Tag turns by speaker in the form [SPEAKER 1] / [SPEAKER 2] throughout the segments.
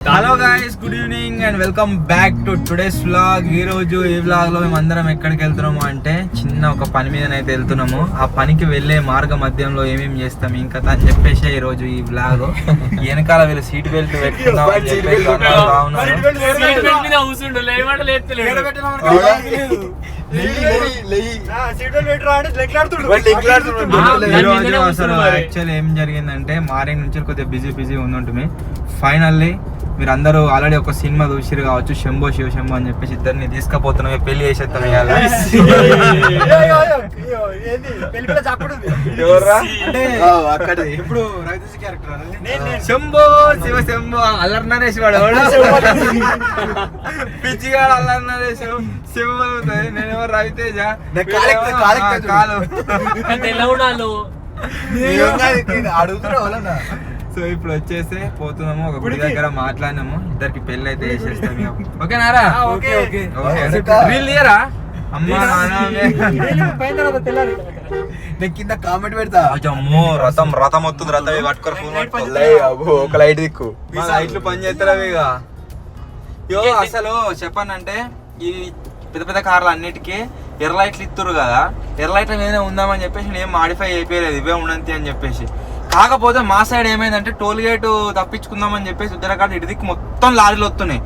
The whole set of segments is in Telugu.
[SPEAKER 1] Hello guys, good evening and welcome back to today's vlog. ఈ రోజు ఈ వ్లాగ్ లో మేము అందరం ఎక్కడికి వెళ్తున్నాము అంటే చిన్న ఒక పని మీదనైతే వెళ్తున్నాము. ఆ పనికి వెళ్లే మార్గ మధ్యంలో ఏమేమి చేస్తాం ఇంకా అని చెప్పేసి ఈ రోజు ఈ వ్లాగ్. వెనకాల వీళ్ళు సీట్ బెల్ట్ పెట్టుకుందాం అని చెప్పేసి అసలు యాక్చువల్లీ ఏం జరిగిందంటే మార్నింగ్ నుంచి కొద్దిగా బిజీ ఉందంటే ఫైనల్లీ మీరు అందరూ ఆల్రెడీ ఒక సినిమా చూసిరు కావచ్చు, శంభో శివ శంభో అని చెప్పేసి ఇద్దరిని తీసుకుపోతున్నాం, పెళ్లి చేసేస్తాం. ఇప్పుడు శంభో శివ శంభో అల్లరి నరేష్ వాడు పిచ్చిగాడు, అల్లరి నరేష్ శివ అవుతుంది. నేనేమో రవితేజ కాలు అడుగుతున్నా. సో ఇప్పుడు వచ్చేసి పోతున్నాము, ఒక గుడి దగ్గర మాట్లాడినాము, ఇద్దరికి పెళ్లి అయితే చేసేస్తాం. ఓకేనారా? అమ్మా
[SPEAKER 2] కింద కామెంట్ పెడతా.
[SPEAKER 1] అమ్మో రథం వస్తుంది, రథం పట్టుకొని ఒక లైట్ దిక్కు లైట్లు పని చేస్తారా ఇక. అసలు చెప్పానంటే ఈ పెద్ద పెద్ద కార్లు అన్నిటికీ ఎర్ర లైట్లు ఇస్తురు కదా, ఎర్ర లైట్ల మీదనే ఉందామని చెప్పేసి నేను మాడిఫై అయిపోయలేదు ఇవే ఉన్నంతి అని చెప్పేసి. కాకపోతే మా సైడ్ ఏమైందంటే టోల్ గేట్ తప్పించుకుందామని చెప్పేసి ఉత్తరాఖండ్ ఇటు దిక్కు మొత్తం లారీలు వస్తున్నాయి,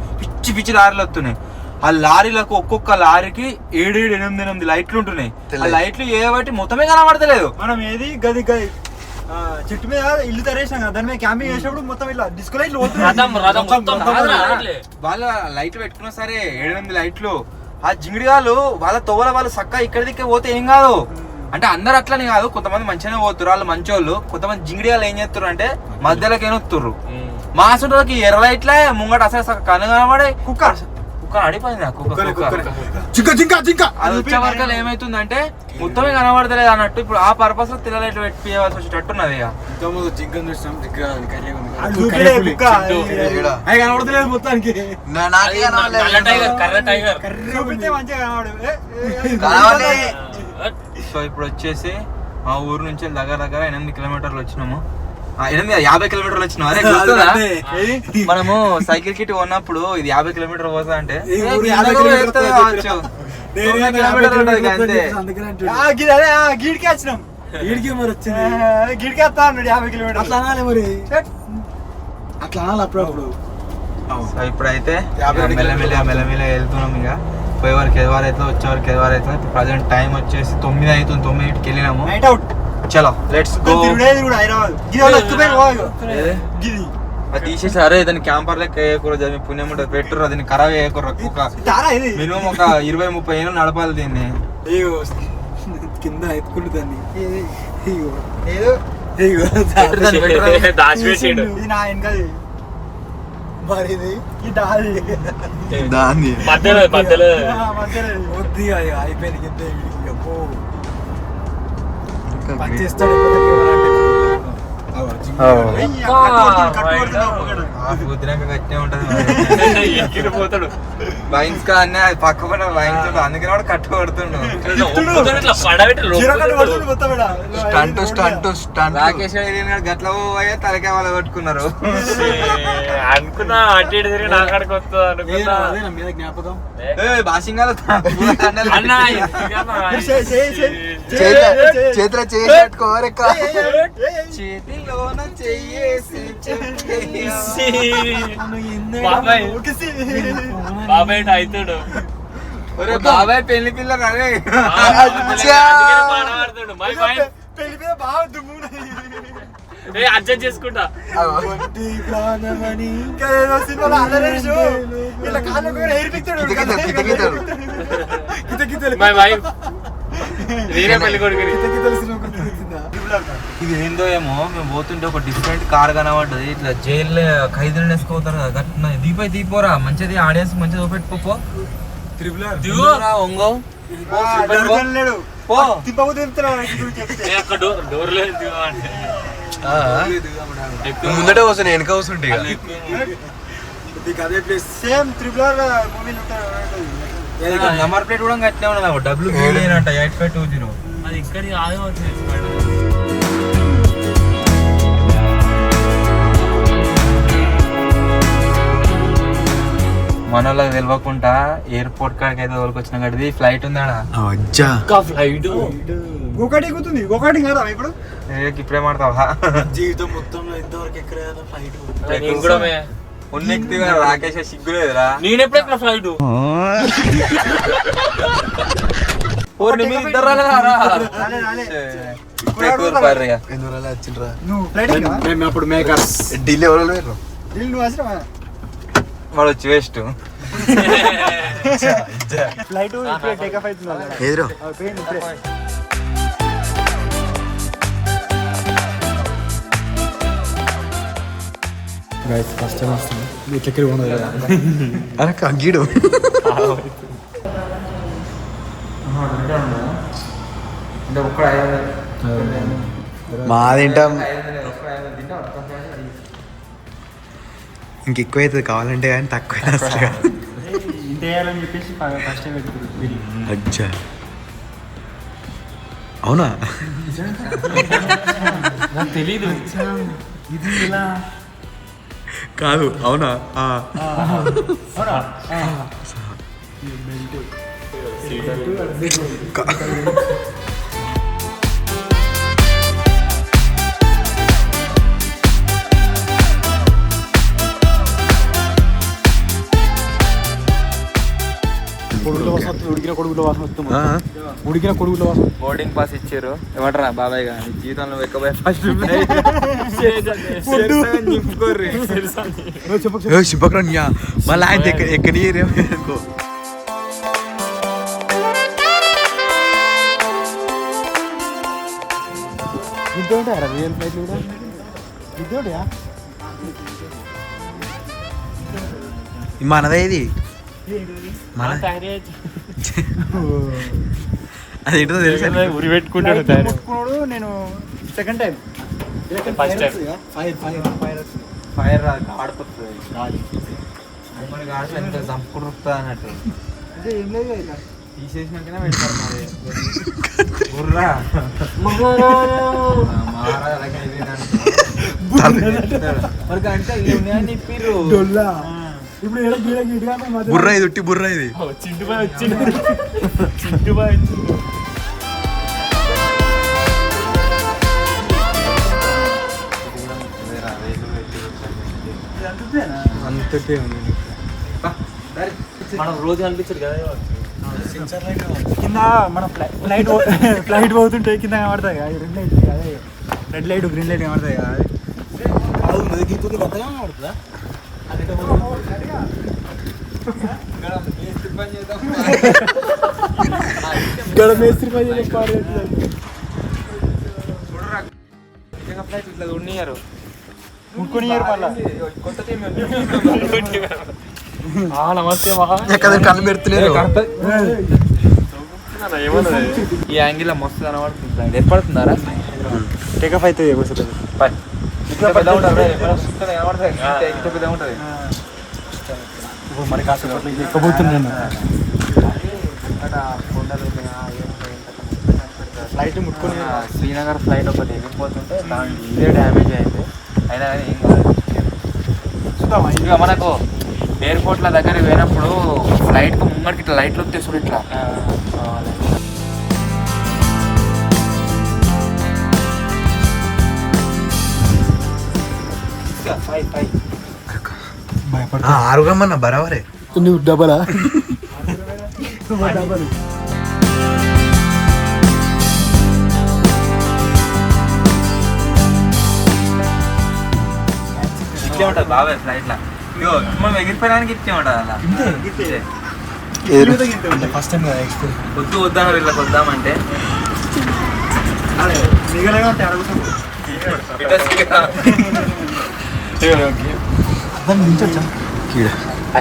[SPEAKER 1] పిచ్చి లారీలు వస్తున్నాయి. ఆ లారీలకు ఒక్కొక్క లారీకి 7-8 లైట్లు ఉంటున్నాయి. ఆ లైట్లు ఏ బట్టి మొత్తమే కనబడతలేదు.
[SPEAKER 2] మనం ఏది గది చెట్టు మీద ఇల్లు తరేసాం కదా, దాని మీద క్యాంపింగ్ చేసినప్పుడు మొత్తం ఇలా డిస్కో లైట్లు
[SPEAKER 1] వాళ్ళ లైట్లు పెట్టుకున్నా సరే 7-8 లైట్లు. ఆ జింగిడిగాళ్ళు వాళ్ళ తోవల వాళ్ళు చక్కగా ఇక్కడ దిక్కే పోతే ఏం కాదు అంటే అందరు అట్లని కాదు, కొంతమంది మంచిగానే పోతున్నారు, వాళ్ళు మంచోళ్ళు. కొంతమంది జింగిడిగాళ్ళు ఏం చేస్తారు అంటే మధ్యలోకి ఏనొత్తుర్రు. మా సుంటోకి ఎర్ర లైట్లే ముంగట అసలు కన్ను కనబడే కుక్క అడిపోయింది. అది వచ్చే వరకు ఏమైతుందంటే మొత్తమే కనబడతలేదు అన్నట్టు. ఇప్పుడు ఆ పర్పస్ లో తెల్ల లైట్లు పెట్టియాల్సి వచ్చేటట్టున్నది.
[SPEAKER 2] కనబడతలేదు మొత్తానికి.
[SPEAKER 1] సో ఇప్పుడు వచ్చేసి మా ఊరు నుంచి దగ్గర 8 కిలోమీటర్లు వచ్చినాము. 50 కిలోమీటర్లు వచ్చినాం. అదే గుర్తుందా, మనము సైకిల్ కిట్ కొన్నప్పుడు ఇది 50 కిలోమీటర్ పోతా అంటే
[SPEAKER 2] గీడికి వచ్చినాం. గీడికి మరి వచ్చింది, గీడికి వస్తా అన్నాడు 50 కిలోమీటర్. అట్లా అనాలి మరి, అట్లా అనాలి అప్పుడప్పుడు.
[SPEAKER 1] ఇప్పుడైతే మెల్లమెల్ల వెళ్తున్నాం. ఇక పోయే వారికి ఎదవారైతే వచ్చే వారికి ఎదవారైతే. ప్రజెంట్ టైం వచ్చేసి 9 అవుతుంది, 9కి వెళ్ళినాము. చలో లెట్స్ గో. అది తీసేసి అరే దాన్ని క్యాంపర్ లెక్క వేయకూడదు, అది పుణ్యం ఉంటుంది, పెట్టుర్రు దీన్ని ఖరాబ్ వేయకూడదు. మినిమం ఒక 20-30 ఏళ్ళు నడపాలి దీన్ని.
[SPEAKER 2] కింద ఎత్తుకుంటు దాన్ని అయిపోయింది. వైన్స్ కానీ పక్క వైన్స్ అందుకని కూడా కట్టు కొడుతుండు. రాకేష్ గట్ల పోయే తలకే వాళ్ళు కొట్టుకున్నారు
[SPEAKER 3] అనుకున్నా. అటు ఇటు తిరిగి నా కాడికి వస్తుంది
[SPEAKER 2] జ్ఞాపకం.
[SPEAKER 1] బాసింగాలు
[SPEAKER 2] చేతిలో చేయట్టుకోరెక్క
[SPEAKER 1] చేతిలోన చెయ్యేసి
[SPEAKER 3] బాబాయ్ అవుతాడు.
[SPEAKER 1] బాబాయ్ పెళ్లి పిల్ల అరే
[SPEAKER 3] అడ్జస్ట్ చేసుకుంటా.
[SPEAKER 1] ఇది ఏందో ఏమో, మేము పోతుంటే ఒక డిఫరెంట్ కార్ కనబడ్డది. ఇట్లా జైల్లో ఖైదీలను వేసుకోతారు కదా, గట్టిన దీపోరా మంచిది, ఆడియన్స్ మంచిగా చూపెట్టుకోపో.
[SPEAKER 2] ముందటే వస్తాను, వెనక వస్తుంటే
[SPEAKER 1] నెంబర్ ప్లేట్ కూడా కట్టినా ఉన్నది, WB8520.
[SPEAKER 3] అది ఇక్కడ
[SPEAKER 1] మన వాళ్ళకి తెలియకుండా ఎయిర్పోర్ట్ కాడికి అయితే వచ్చిన గడిది ఫ్లైట్ ఉందాడా
[SPEAKER 4] అజ్జా
[SPEAKER 3] ఫ్లైట్
[SPEAKER 2] గోకాటి ఎక్కుతుంది గోకాటి కదా ఇప్పుడు
[SPEAKER 1] ఇప్పుడే మాడతావా
[SPEAKER 4] జీవితం మొత్తంలో ఇంతవరకు ఎక్కడ ఫ్లైట్
[SPEAKER 3] నేను కూడా మే.
[SPEAKER 1] ఉన్నెక్తి రాకేష్ సిగ్గులేదురా
[SPEAKER 3] నేను ఎప్పుడెక్కడ ఫ్లైట్
[SPEAKER 4] ఎందువల్ల వచ్చిండ్రా
[SPEAKER 2] నువ్వు ఫ్లైట్
[SPEAKER 4] మేము అప్పుడు మేకర్స్ ఢిల్లీ ఎవరు
[SPEAKER 2] నువ్వు వచ్చినా
[SPEAKER 1] వాడు వచ్చి వేస్ట్
[SPEAKER 2] ఫ్లైట్ ఇప్పుడే టేక్ ఆఫ్ అవుతుంది
[SPEAKER 4] ఎదురు
[SPEAKER 2] ఫస్ట్ టైం వస్తుంది మీ చక్కెర ఉండదు కదా
[SPEAKER 4] అరే కంగీడు
[SPEAKER 1] అంటే ఒక్కడ
[SPEAKER 4] మాదేంటాం ఇంకెక్కువ అవుతుంది కావాలంటే కానీ తక్కువ
[SPEAKER 2] ఇంత వేయాలని చెప్పేసి ఫస్ట్ టైం పెట్టుకుంటుంది
[SPEAKER 4] అజ్జా అవునా
[SPEAKER 3] నాకు తెలీదు
[SPEAKER 2] ఇది ఇలా
[SPEAKER 4] కాదు అవునా
[SPEAKER 2] ఉడికిన కొడుకుల వాసన వస్తుంది ఉడికిన కొడుకుల వాసన
[SPEAKER 1] బోర్డింగ్ పాస్ ఇచ్చారు ఏమంటారా బాబాయ్ గా జీవితంలో ఎక్కబోయే ఫస్ట్ నింపుకోర్రి
[SPEAKER 4] శుభకరణ్య మళ్ళీ ఆయన ఎక్కడికో
[SPEAKER 2] ఇద్దే ఉంటాయా రియల్ ఫ్లైట్లు కూడా ఇద్దే ఉంటాయా
[SPEAKER 4] మనదే ఇది మన అదేంటో తెలుసా
[SPEAKER 3] ఉరి పెట్టుకుంటాడు
[SPEAKER 2] ముట్టుకున్నాడు నేను second time
[SPEAKER 3] first time
[SPEAKER 2] fire fire fire
[SPEAKER 1] fire రాదు ఆడిపోతుంది మనకి ఆడితే ఎంత చంపుకుంటుంది అన్నట్టు
[SPEAKER 2] అంటే ఏం లేదు ఇట్లా
[SPEAKER 1] తీసేసినాకనే పెడతారు మరి బుర్రా మరి అంటే ఉన్నాయని చెప్పిర్రు
[SPEAKER 2] డొల్లా ఇప్పుడు ఏడ గీడ గీడగా
[SPEAKER 4] బుర్ర ఇది ఉట్టి బుర్ర ఇది
[SPEAKER 3] చింటు బాయ్ వచ్చిండు చింటు బాయ్ వచ్చిండు
[SPEAKER 1] అంతకే ఉంది
[SPEAKER 3] మనం రోజు కనిపించదు కదా
[SPEAKER 2] కింద మన ఫ్లైట్ పోతుంటే కింద కనబడతాయి కదా రెడ్ లైట్ అదే రెడ్ లైట్ గ్రీన్ లైట్ కనబడతాయి కదా ఇక్కడ మేస్త్రి పని
[SPEAKER 1] ఇట్లా ఉన్నియారు
[SPEAKER 2] ముట్టుకొని మళ్ళా
[SPEAKER 3] నమస్తే మా
[SPEAKER 4] ఎక్కడ కళ్ళు పెడుతున్నారు
[SPEAKER 1] ఈ యాంగిల్ మస్తు కనబడుతుంది ఏర్పడుతున్నారా
[SPEAKER 2] టేక్ ఆఫ్ అవుతుంది
[SPEAKER 1] ఇట్లా పెద్ద ఉంటుంది కనబడుతుంది ఇంత పెద్ద ఉంటుంది
[SPEAKER 2] మరి కాస్త ఎక్కబోతున్నాను ఫ్లైట్ ముట్టుకొని
[SPEAKER 1] శ్రీనగర్ ఫ్లైట్ ఒకటి వెళ్ళిపోతుంటే దానికి ఇదే డ్యామేజ్ అయింది అయినా కానీ ఏం కాదు
[SPEAKER 2] చూద్దామా
[SPEAKER 1] ఇక మనకు ఎయిర్పోర్ట్ల దగ్గర పోయినప్పుడు ఫ్లైట్కి ముంగడికి ఇట్లా లైట్లు వచ్చేసాడు ఇట్లా
[SPEAKER 4] ఆరుగమ్మన్న బరాబరే
[SPEAKER 2] నువ్వు డబలా డబల్
[SPEAKER 1] ఇచ్చే ఉంటుంది బాబాయ్ ఫ్లైట్లో ఇగో మనం ఎగిరిపోయడానికి ఇచ్చే ఉంటుంది అలా
[SPEAKER 2] ఫస్ట్ టైం ఎక్స్పీరియన్స్
[SPEAKER 1] వద్దు వద్దాం వీళ్ళకి వద్దామంటే
[SPEAKER 2] మిగలగా ఉంటాయి అడుగుతాం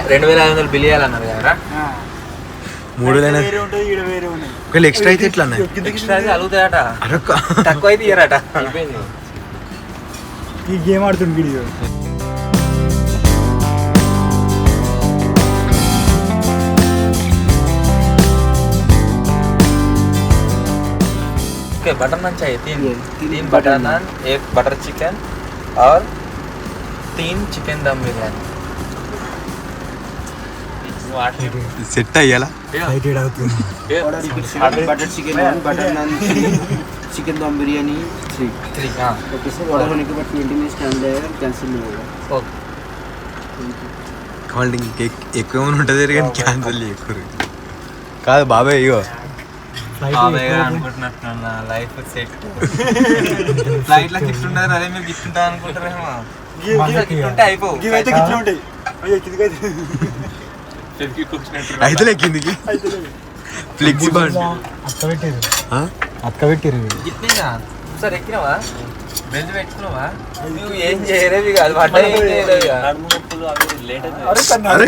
[SPEAKER 1] 2500 బిల్ ఇవ్వాలన్నారు కదా
[SPEAKER 4] 3000
[SPEAKER 2] వేరే ఉంటుంది ఈడ వేరే ఉన్నాయి
[SPEAKER 4] ఒకవేళ ఎక్స్ట్రా అయితే ఎట్లా అన్న
[SPEAKER 1] ఎక్స్ట్రా అలుగుతాయట
[SPEAKER 4] అరొక్క
[SPEAKER 1] తక్కువ అయితే ఇయ్యరట
[SPEAKER 2] ఈ గేమ్ ఆడుతుంది వీడియో
[SPEAKER 1] ओके बटर नान चाहिए तीन बटर नान एक बटर चिकन और 3 चिकन दम बिरयानी
[SPEAKER 4] సెట్ అయ్యాలా
[SPEAKER 5] butter chicken 1, butter naan 3, chicken dum biryani 3. Okay sir, order होने के बाद 20 मिनट्स टाइम लगेगा, कैंसिल नहीं होगा.
[SPEAKER 4] కావాలి ఎక్కువ ఏమైనా ఉంటుంది కానీ క్యాన్సిల్ ఎక్కువ కాదు బాబాయ్ ఇగో
[SPEAKER 1] అనుకుంటున్నా లైఫ్ సెట్ ఫ్లైట్ లో గిఫ్ట్ ఉండదు అదే మీరు గిఫ్ట్ ఉంటుంది అనుకుంటారేమో గిఫ్ట్ ఉంటే అయిపోవు
[SPEAKER 2] ఇవైతే గిట్లు ఉంటాయి. అయ్యో కిందికైతే
[SPEAKER 4] అయితే కిందికి ఫ్లెక్సీ బాండ్
[SPEAKER 2] అక్క పెట్టిరు
[SPEAKER 1] గిట్నేగా సార్ ఎక్కినావా బెంచ్ పెట్టుకున్నావా నువ్వు ఏం చేయలేవి కాదు పడ్డా ఏం చేయలేవి
[SPEAKER 4] అరే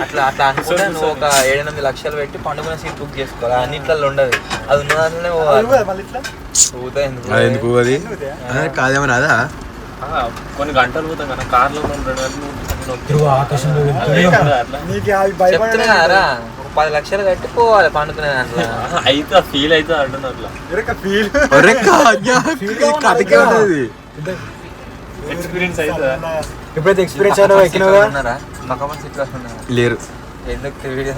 [SPEAKER 1] అట్లా అట్లా అనుకుంటే నువ్వు ఒక 7-8 లక్షలు పెట్టి పండుగ సీట్ బుక్ చేసుకోవాలి అన్నిట్లలో ఉండదు అది ఉన్న దాంట్లోనే పోవాలి
[SPEAKER 2] మళ్ళీ ఇట్లా
[SPEAKER 1] పోతా ఎందుకు
[SPEAKER 4] ఎందుకు అది కాదేమన్నా అదా
[SPEAKER 3] కొన్ని గంటలు పోతాం కదా కార్లో
[SPEAKER 2] నీకు అవి భయపడే
[SPEAKER 1] చెప్తున్నా కదరా ఒక 10 లక్షలు కట్టి పోవాలి పండుకునే దాంట్లో
[SPEAKER 3] అయితే ఫీల్ అయితే అంటున్నా అట్లా
[SPEAKER 2] ఫీల్
[SPEAKER 4] కథకే ఉంటుంది
[SPEAKER 3] ఎక్స్పీరియన్స్ అవుతుందా
[SPEAKER 2] ఎప్పుడైతే ఎక్స్పీరియన్స్ అయినా ఎక్కినావా
[SPEAKER 1] ఉన్నారా పక్క సీట్ లో ఉన్నారు
[SPEAKER 4] లేరు
[SPEAKER 1] ఎందుకు వీడియో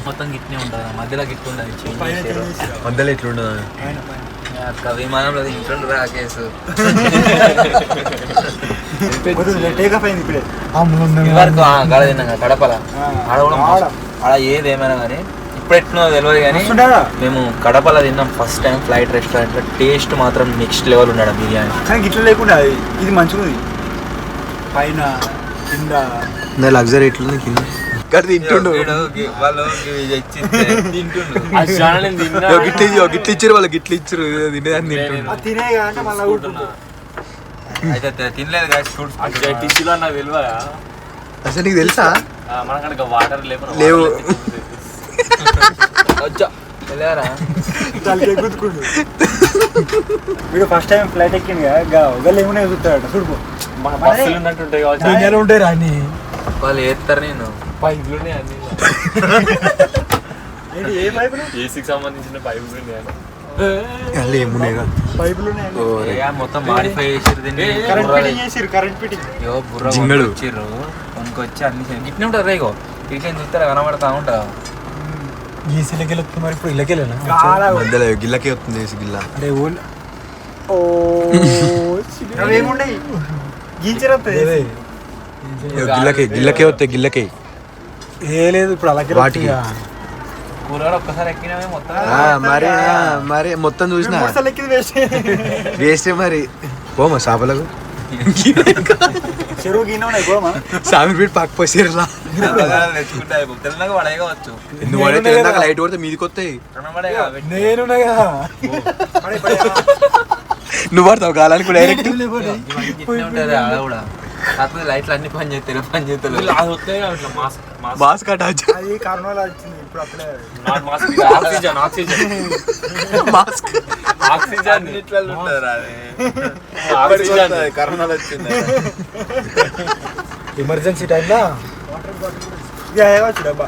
[SPEAKER 1] మొత్తం గిట్నే ఉంటుంది మధ్యలో గిట్టు ఉండదు
[SPEAKER 4] మధ్యలో ఎట్లుండదు
[SPEAKER 1] విమానంలో ఇంట్లో ఆ కేసు
[SPEAKER 2] టేక్ ఆఫ్ అయింది ఇప్పుడే
[SPEAKER 1] వరకు గడ తిన్నాక కడపల ఆడ కూడా ఆడ ఏదేమైనా కానీ ఇప్పుడు ఎట్లున్నో తెలియదు కానీ మేము కడపల తిన్నాం ఫస్ట్ టైం ఫ్లైట్ రెస్టారెంట్ లో టేస్ట్ మాత్రం నెక్స్ట్ లెవెల్ ఉన్నాడు బిర్యానీ
[SPEAKER 2] కానీ గిట్ల లేకుండా ఇది మంచిగా ఉంది పైన కింద
[SPEAKER 4] లగ్జరీ ఎట్లుంది కింద ఇక్కడ తింటుండు
[SPEAKER 1] వాళ్ళు తింటుండు
[SPEAKER 4] గిట్లు ఇచ్చారు వాళ్ళు గిట్లు ఇచ్చారు తినేదాన్ని తింటుండు
[SPEAKER 2] అది తినే అంటే మళ్ళీ ఊరుకుంటా
[SPEAKER 1] అయితే తినలేదు కదా
[SPEAKER 3] టిష్యూలో నాకు తెలియదా
[SPEAKER 4] అసలు నీకు తెలుసా
[SPEAKER 3] మనకనుక వాటర్
[SPEAKER 4] లేవు
[SPEAKER 1] వచ్చా వెళ్ళారా
[SPEAKER 2] దానికి గుర్తుకుండు వీడు ఫస్ట్ టైం ఫ్లైట్ ఎక్కింది కదా ఒకళ్ళు ఏమున్నాయి చూస్తాడు చూడుకో
[SPEAKER 3] బస్సులు ఉన్నట్టుంటాయి కావచ్చు
[SPEAKER 2] ఉంటాయి రాని
[SPEAKER 1] వాళ్ళు ఏస్తారు నేను
[SPEAKER 3] పైపులునే అన్ని
[SPEAKER 2] ఏంటి ఏ పైపులు
[SPEAKER 3] ఏసీకి సంబంధించిన పైపులు ఉన్నాయి
[SPEAKER 4] ఏమున్నాయి
[SPEAKER 2] పైపులు
[SPEAKER 1] మొత్తం మాడిఫై చేసిర్రు
[SPEAKER 2] కరెంట్ ఫిట్టింగ్ చేసిర్రు కరెంట్ ఫిట్టింగ్
[SPEAKER 1] బుర్ర
[SPEAKER 4] జింగడు.
[SPEAKER 1] వచ్చిర్రు కొనుక్కొచ్చి అన్ని గిట్నే ఉంటారు రేగో ఇట్లా చూస్తారా కనబడతా ఉంటారు
[SPEAKER 2] ఈసీలకి వెళ్ళొచ్చు మరి ఇప్పుడు ఇళ్ళకి వెళ్ళాను చాలా
[SPEAKER 4] మధ్యలో గిల్లకే వస్తుంది గిల్ల
[SPEAKER 2] అంటే ఓ అవేముండయి గీంచరంతే
[SPEAKER 4] గిల్లకే వస్తాయి గిల్లకే
[SPEAKER 2] ఏ లేదు ఇప్పుడు అలాగే
[SPEAKER 4] వాటికి.
[SPEAKER 1] కూరగాయలు ఒక్కసారి ఎక్కినవే మొత్తం
[SPEAKER 4] మరి మొత్తం చూసిన
[SPEAKER 2] ఎక్కింది వేస్ట్
[SPEAKER 4] వేస్ట్ మరి పోమా చేపలకు
[SPEAKER 2] చెరువు గిన్నె ఉన్నాయి గోమా
[SPEAKER 4] సామి పీట పక్క పోసేరా
[SPEAKER 1] తెచ్చుకుంటే తెల్లగా పడేయవచ్చు
[SPEAKER 4] నువ్వు పడితే తెలంగాణ లైట్ కొడితే మీదికి వస్తాయి
[SPEAKER 1] కనబడే
[SPEAKER 2] నేను కదా
[SPEAKER 4] నువ్వు పడతావు గాలానికి కూడా డైరెక్ట్
[SPEAKER 1] ఉంటుంది ఆడ కూడా కాకపోతే లైట్లు అన్ని పని చేస్తారు
[SPEAKER 4] మాస్క్ అటాచ్
[SPEAKER 2] అది కరోనా వచ్చింది ఇప్పుడు అప్పుడే
[SPEAKER 3] ఆక్సిజన్ ఆక్సిజన్
[SPEAKER 4] మాస్క్
[SPEAKER 3] ఆక్సిజన్
[SPEAKER 1] అన్నిట్లలో ఉంటుంది
[SPEAKER 3] ఆక్సిజన్
[SPEAKER 1] కరోనాలో వచ్చింది
[SPEAKER 2] ఎమర్జెన్సీ టైంలో ఇక ఏవచ్చు డబ్బా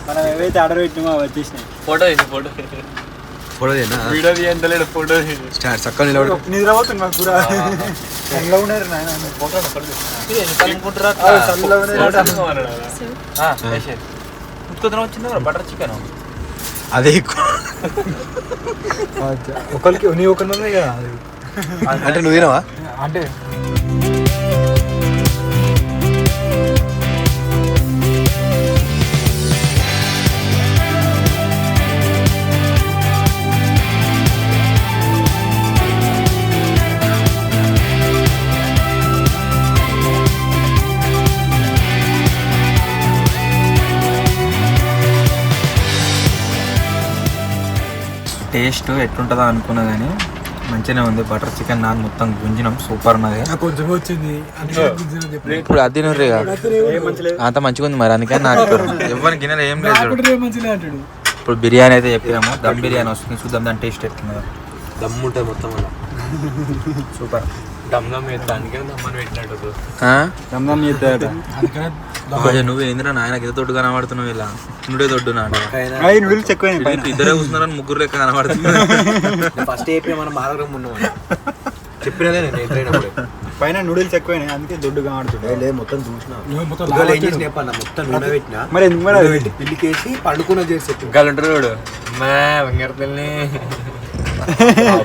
[SPEAKER 2] మనం ఏవైతే ఆర్డర్ పెట్టినామో అవి వచ్చేసినాయి
[SPEAKER 3] ఫోటో తీసి ఫోటో
[SPEAKER 4] ఫోటోదేనా
[SPEAKER 3] వీడియో తీయంతలేడు ఫోటో తీసి
[SPEAKER 4] స్టార్ట్ చక్కగా నిలబడు
[SPEAKER 2] నిద్రపోతుంది మాకు కూడా చల్లగా ఉన్నారు నాయన
[SPEAKER 3] ఫోటో
[SPEAKER 1] ఉత్కొద్దున వచ్చింది బటర్ చికెన్
[SPEAKER 4] అదే ఎక్కువ
[SPEAKER 2] ఒకరికి నీ ఒకరి ఉన్నాయి కదా అది
[SPEAKER 4] అంటే నువ్వు తినవా
[SPEAKER 2] అంటే
[SPEAKER 1] టేస్ట్ ఎట్లుంటుందో అనుకున్నా కానీ మంచిగానే ఉంది బటర్ చికెన్ నాన్ మొత్తం గుంజినాం సూపర్ ఉన్నది
[SPEAKER 2] కొంచెం వచ్చింది
[SPEAKER 1] ఇప్పుడు అది తినరు అంత మంచిగా ఉంది మరి అందుకని నాకు ఎవరి గిన్నెలు ఏం లేదు
[SPEAKER 2] మంచిగా అంటాడు
[SPEAKER 1] ఇప్పుడు బిర్యానీ అయితే చెప్పాము దమ్ బిర్యానీ వస్తుంది చూద్దాం దాని టేస్ట్ ఎట్లుందో
[SPEAKER 3] దమ్ ఉంటుంది మొత్తం అలా
[SPEAKER 1] సూపర్
[SPEAKER 3] దమ్ దమ్ దానికే దమ్మని పెట్టినట్టు
[SPEAKER 2] రమ్దాం చేస్తాడట
[SPEAKER 1] నువ్వు ఏందిరా నాయన ఏదో తోడు కనబడుతున్నావు ఇలా నువ్వుడే తొడ్డు నాన్న
[SPEAKER 2] నువ్వు ఎక్కువ
[SPEAKER 1] ఇద్దరే కూర్చున్నారని ముగ్గురు లెక్క కనబడుతున్నారు
[SPEAKER 5] ఫస్ట్ ఏపీ మనం బాగా ఉన్నాం
[SPEAKER 4] చెప్పినదే నేను ఎంట్రైనప్పుడు
[SPEAKER 2] పైన నూడిల్స్ ఎక్కువైనాయి అందుకే దొడ్డుగా ఆడుతుండే.
[SPEAKER 4] లేదు మొత్తం చూసినా
[SPEAKER 2] మొత్తం
[SPEAKER 4] ఇవాళ ఏం చేసిన చెప్పన్న మొత్తం నూనె పెట్టినా
[SPEAKER 2] మరి ఎందుకు మరి అది
[SPEAKER 4] పెట్టి పిల్లికేసి పండుకున్న చేసి
[SPEAKER 3] గలంటారు మా బంగారుతల్ని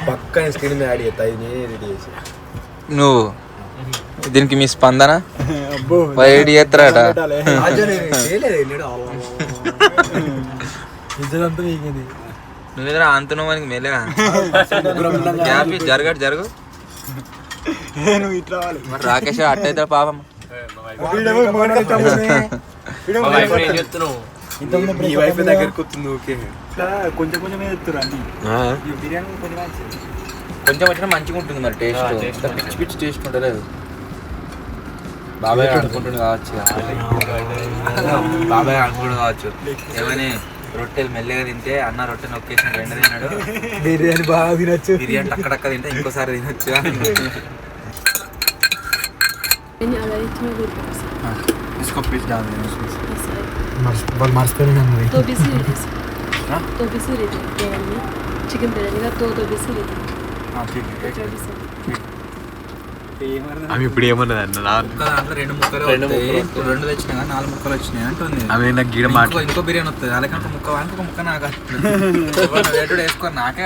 [SPEAKER 4] పక్కన స్క్రీన్ మీద యాడ్ చేస్తా ఇది నేనే రెడీ చేసి
[SPEAKER 1] నువ్వు దీనికి మీ స్పందన
[SPEAKER 2] అబ్బో
[SPEAKER 1] వైడ్ చేస్తారట
[SPEAKER 2] ఇదంతా నీకేది
[SPEAKER 1] నువ్వేదైనా అంటున్నావు మనకి మెల్లగా గ్యాప్ జరగట్టు జరుగు
[SPEAKER 2] నువ్వు ఇట్లా రావాలి.
[SPEAKER 1] మరి రాకేష్ అట్టయితే పాపం
[SPEAKER 4] ఈ వైఫ్ దగ్గరికి వస్తుంది ఓకే
[SPEAKER 2] ఇట్లా కొంచెం కొంచెం ఎత్తురు అన్ని ఈ బిర్యానీ కొంచెం మంచిది.
[SPEAKER 1] కొంచెం వచ్చినా మంచిగా ఉంటుంది మరి టేస్ట్ పిచ్చి పిచ్చి టేస్ట్ ఉంటుంది. బాబాయ్ అనుకుంటుంది కావచ్చు బాబాయ్ అనుకుంటు కావచ్చు ఏమని రొట్టెలు మెల్లగా తింటే అన్న రొట్టె నొక్కేసి వెంట తిన్నాడు
[SPEAKER 2] బిర్యానీ బాగా తినచ్చు.
[SPEAKER 1] బిర్యానీ టక్క తింటే ఇంకోసారి తినొచ్చు. इसको पीस डाल देना
[SPEAKER 2] వాళ్ళు మర్చిపోయినా మరి
[SPEAKER 6] तो भी सी रहती है तो भी सी रहती है बिरयानी चिकन बिरयानी का तो भी सी रहती है
[SPEAKER 1] हाँ ठीक है
[SPEAKER 6] जो भी सी
[SPEAKER 4] ఆమె ఇప్పుడు ఏమన్నది అన్న
[SPEAKER 1] దాంట్లో రెండు ముక్కలు వస్తాయి. రెండు తెచ్చినా కానీ 4 ముక్కలు వచ్చినాయి అంటుంది.
[SPEAKER 4] ఆమె నాకు గీడ
[SPEAKER 1] ఇంకో బిర్యానీ వస్తుంది అలాగే ఇంకొక ముక్క నాకు రేటు వేసుకోరు నాకే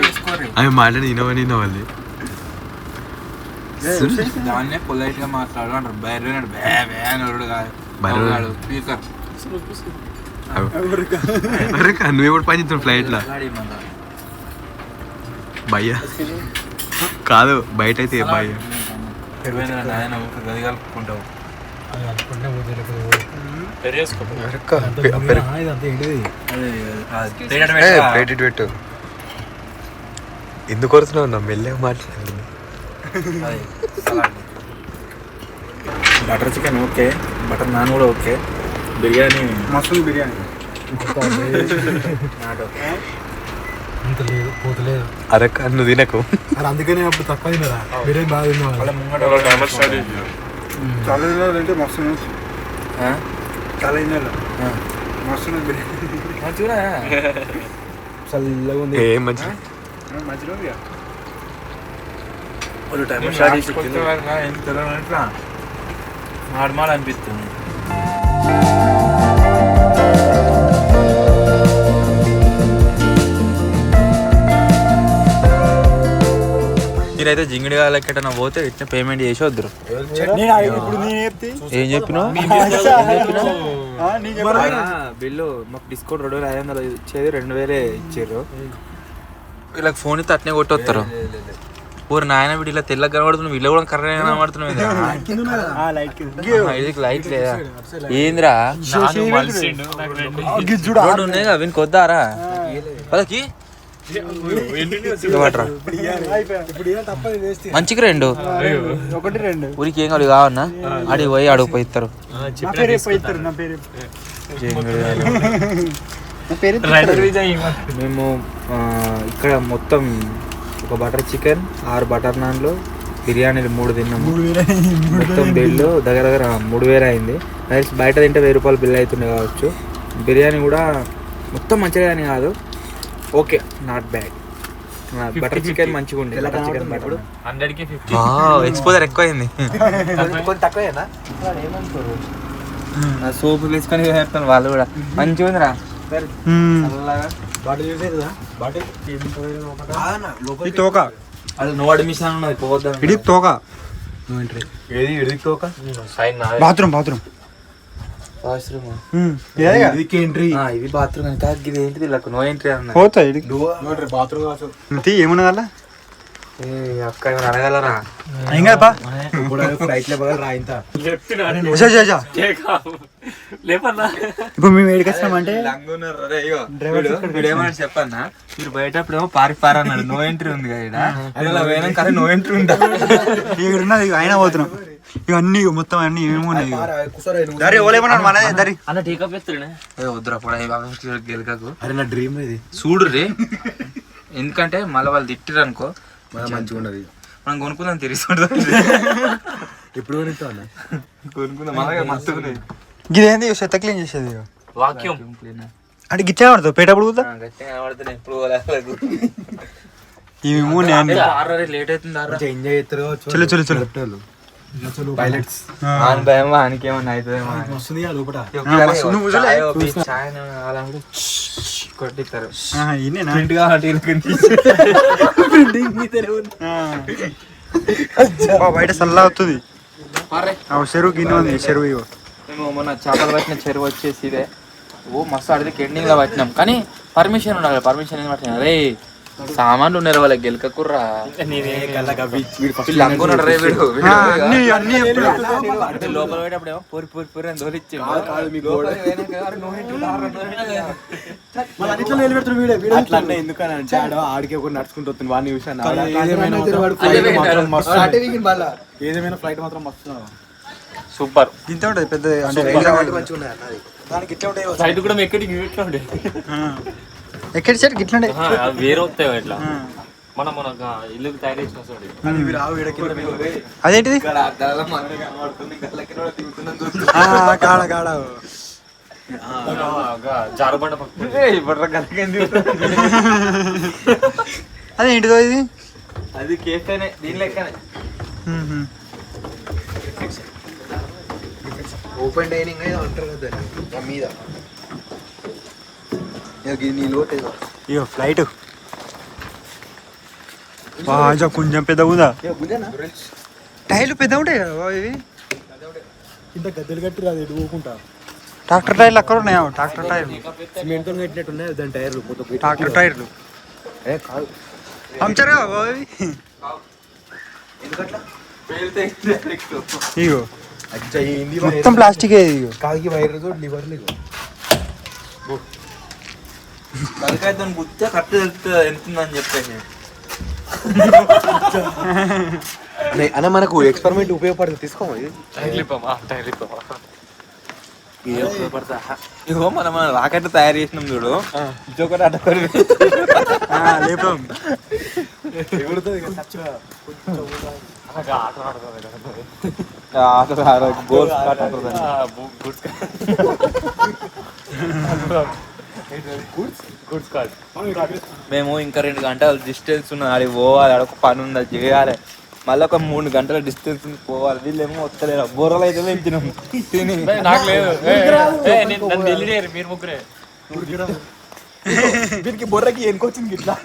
[SPEAKER 1] వేసుకోరు.
[SPEAKER 4] ఆమె మాట్లాడి వినవని వినవాలి
[SPEAKER 1] దాన్నే పొలైట్ గా మాట్లాడు అంటారు. బయట బే బే నోడు కాదు స్పీకర్
[SPEAKER 4] నువ్వు పని చేస్తావు ఫ్లైట్ లా భయ్యా కాదు బయట అయితే భయ్యా
[SPEAKER 1] ఆయన ఒక గది కలుపుకుంటావు.
[SPEAKER 4] పెట్టు ఎందుకు వస్తున్నావు నా మెల్లగా మాట్లాడాలి.
[SPEAKER 1] Butter chicken okay, butter non కూడా ఓకే, బిర్యానీ
[SPEAKER 2] మస్తు బిర్యానీ అంత లేదు పోతలేదు.
[SPEAKER 4] అరక నువ్వు తినకు
[SPEAKER 2] అందుకనే అప్పుడు తక్కువ తినరా బిర్యానీ బాగా తినేవాళ్ళు. చాలా తినాలి అంటే మస్తు తినచ్చు. చాలా తినాలి మస్తు బిర్యానీ చల్లగా ఉంది.
[SPEAKER 4] ఏ మంచి
[SPEAKER 2] మంచిగా ఉంది.
[SPEAKER 1] నార్మల్ అనిపిస్తుంది. మీరైతే జింగిడిగా లెక్కన పోతే ఇట్లా పేమెంట్ చేసి వద్దరు. ఏం చెప్పినావు? బిల్లు మాకు డిస్కౌంట్ 2500 ఇచ్చేది 2000 ఇచ్చారు. వీళ్ళకి ఫోన్ ఇస్తే అట్నే కొట్టొస్తారు. ఊరు నాయన వీడు ఇలా తెల్లగా కనబడుతున్నావు, వీళ్ళు కూడా కరెక్ట్గా కనబడుతున్నావు. లైట్ లేదా ఏంద్రా ఉన్నాయి కదా వీనికి వద్దారా వాళ్ళకి మంచికి 2
[SPEAKER 2] ఒకటి 2
[SPEAKER 1] ఊరికి ఏం కావాలి కావన్నా అడిగి పోయి అడుగు పోయి ఇస్తారు. మేము ఇక్కడ మొత్తం ఒక బటర్ చికెన్ 6 బటర్ నాన్లు బిర్యానీలు 3 తిన్నాము. మొత్తం బిల్లు దగ్గర 3000 అయింది. బయట తింటే 1000 రూపాయలు బిల్ అవుతుంది కావచ్చు. బిర్యానీ కూడా మొత్తం మంచిగా అని కాదు, okay not bad. Butter chicken మంచిగా ఉంది. బటర్ చికెన్ బటర్
[SPEAKER 3] 100కి 50
[SPEAKER 1] ఎక్స్పోజర్ ఎక్కువ అయింది.
[SPEAKER 2] తక్కువేనా
[SPEAKER 1] సోపు తీసుకొని వేస్తాను వాళ్ళు కూడా మంచిగా ఉందిరా.
[SPEAKER 2] తోక
[SPEAKER 1] అది నో అడ్మిషన్ ఉన్నది పోవద్దాం.
[SPEAKER 2] ఇడి తోక
[SPEAKER 4] ఏది ఎడికి తోక
[SPEAKER 2] బాత్రూమ్ బాత్రూమ్ ఎంట్రీ
[SPEAKER 1] ఇది బాత్రూమ్ ఇది ఏంటిది ఇలా నో ఎంట్రీ అన్న
[SPEAKER 2] పోతా
[SPEAKER 4] బాత్రూమ్
[SPEAKER 2] ఏమున్నది అలా
[SPEAKER 1] అక్క ఏమైనా అడగలరా?
[SPEAKER 2] ఇంకా
[SPEAKER 4] ఫ్లైట్ లో రాయింత
[SPEAKER 2] ఇప్పుడు మేము ఏడికి వచ్చినామంటే
[SPEAKER 1] ఏమన్నా చెప్పన్నా మీరు బయటప్పుడేమో పారన్నాడు నో ఎంట్రీ ఉంది కదా వేయడం కదా నో ఎంట్రీ ఉందా
[SPEAKER 2] ఇక్కడ ఉన్నది అయినా పోతున్నాం. ఇక అన్ని మొత్తం అన్ని ఏమున్నాయి
[SPEAKER 3] అన్న టీకప్ ఎత్తుడే
[SPEAKER 1] వద్దురా కూడా గెలకకు.
[SPEAKER 4] అరే నా డ్రీమ్ ఇది
[SPEAKER 1] చూడు రే, ఎందుకంటే మళ్ళీ వాళ్ళు తిట్టిరు అనుకో
[SPEAKER 4] మంచిగా ఉన్నది.
[SPEAKER 1] మనం కొనుక్కుందాం తిరిగి
[SPEAKER 4] ఎప్పుడు కొనుక్తా
[SPEAKER 1] కొనుక్కుందాం మళ్ళీ మస్తు
[SPEAKER 2] ఇదేంది చెత్త క్లీన్ చేసేది
[SPEAKER 3] వాక్యూమ్
[SPEAKER 2] అంటే గిచ్చే పడుతుంది పేటప్పుడు
[SPEAKER 1] ఎప్పుడు
[SPEAKER 2] ఇవి మూడు
[SPEAKER 1] లేట్ అవుతుంది
[SPEAKER 5] ఎంజాయ్ చేస్తారు
[SPEAKER 2] చలో చలో చలో
[SPEAKER 5] పైలట్స్
[SPEAKER 1] ఆయన భయం ఆయనకి ఏమన్నా అవుతుందేమో అని.
[SPEAKER 5] వస్తుంది లోపల
[SPEAKER 2] నువ్వు చూడలే?
[SPEAKER 1] చాయ్ అలాంటి కొట్టిస్తారు
[SPEAKER 2] ఇన్నేనా బయట చల్ల అవుతుంది చెరువు గిన్నె ఉంది చెరువు ఇగో
[SPEAKER 1] మేము మొన్న చేపలు పట్టిన చెరువు వచ్చేసి ఇదే ఓ మస్తు అడిగి ఎండింగ్ లో పట్టినాం కానీ పర్మిషన్ ఉండాలి పర్మిషన్ ఏం పట్టినా అరే సామాన్లు ఉన్నారు వాళ్ళకి గెలకకుర్రా వీళ్ళు అనుకున్నాడు రే వీడు అంటే లోపల పోయేటప్పుడు ఏమో పొరి పొరి పొరి అని దోలిచ్చి
[SPEAKER 5] అట్లా ఎందుకని అంటే ఆడికి ఒకటి నడుచుకుంటూ వస్తుంది వాడిని చూసాను ఏదేమైనా ఫ్లైట్ మాత్రం మస్తు
[SPEAKER 3] సూపర్
[SPEAKER 2] ఇంత ఉంటుంది పెద్ద అంటే
[SPEAKER 3] సైడ్ కూడా ఎక్కడికి ఇట్లా ఉండే
[SPEAKER 2] ఎక్కడ సార్ ఇట్లా
[SPEAKER 3] వేరే వస్తాయి ఇట్లా మనం మన ఇల్లు తయారు చేసిన చూడండి
[SPEAKER 2] అదేంటిది కాడ కాడ
[SPEAKER 3] జారుబండ
[SPEAKER 2] అదేంటిదో ఇది
[SPEAKER 1] అది కేఫేనే దీని లెక్కనే
[SPEAKER 5] ఓపెన్ డైనింగ్ అయితే అంటారు కదా మీద నీళ్ళు
[SPEAKER 2] ఇగో ఫ్లైట్ బాగా కొంచెం పెద్ద ఉందా టైర్లు పెద్ద ఉంటాయి కదా ఇవి
[SPEAKER 5] ఇంత గద్దెలు కట్టి రాదు ఎటు పోకుండా
[SPEAKER 2] ట్రాక్టర్ టైర్లు అక్కడ ఉన్నాయా ట్రాక్టర్ టైర్లు
[SPEAKER 5] సిమెంట్తో కట్టినట్టు ఉన్నాయి దాని టైర్లు
[SPEAKER 2] ట్రాక్టర్ టైర్లు
[SPEAKER 5] కాదు
[SPEAKER 2] పంచర్ ఇవి ఇగో మొత్తం ప్లాస్టిక్ ఇగో
[SPEAKER 5] కాకి వైర్ లివర్ లేదు
[SPEAKER 1] తలకాయ దాన్ని గుర్తే కరెక్ట్ తెలుస్తుంది ఎంతుందని చెప్పేసి
[SPEAKER 5] అన్న మనకు ఎక్స్పెరిమెంట్ ఉపయోగపడుతుంది తీసుకోమది
[SPEAKER 1] ఇగో మనం రాకెట్ తయారు చేసినాం చూడు ఇదొకటి అడ్డకొని
[SPEAKER 2] లేపం
[SPEAKER 1] గోల్ మేము ఇంకా 2 గంటల డిస్టెన్స్ ఉన్నది ఆడికి పోవాలి ఆడ ఒక పని ఉంది అది చేయాలి మళ్ళీ ఒక 3 గంటల డిస్టెన్స్ పోవాలి వీళ్ళేమో వస్తలేరు బోర్రలు అయితే వెళ్తున్నాము తిని
[SPEAKER 3] నాకు లేదు మీరు ముగ్గురే
[SPEAKER 5] దీనికి బొర్రకి ఎనుకొచ్చింది ఇట్లా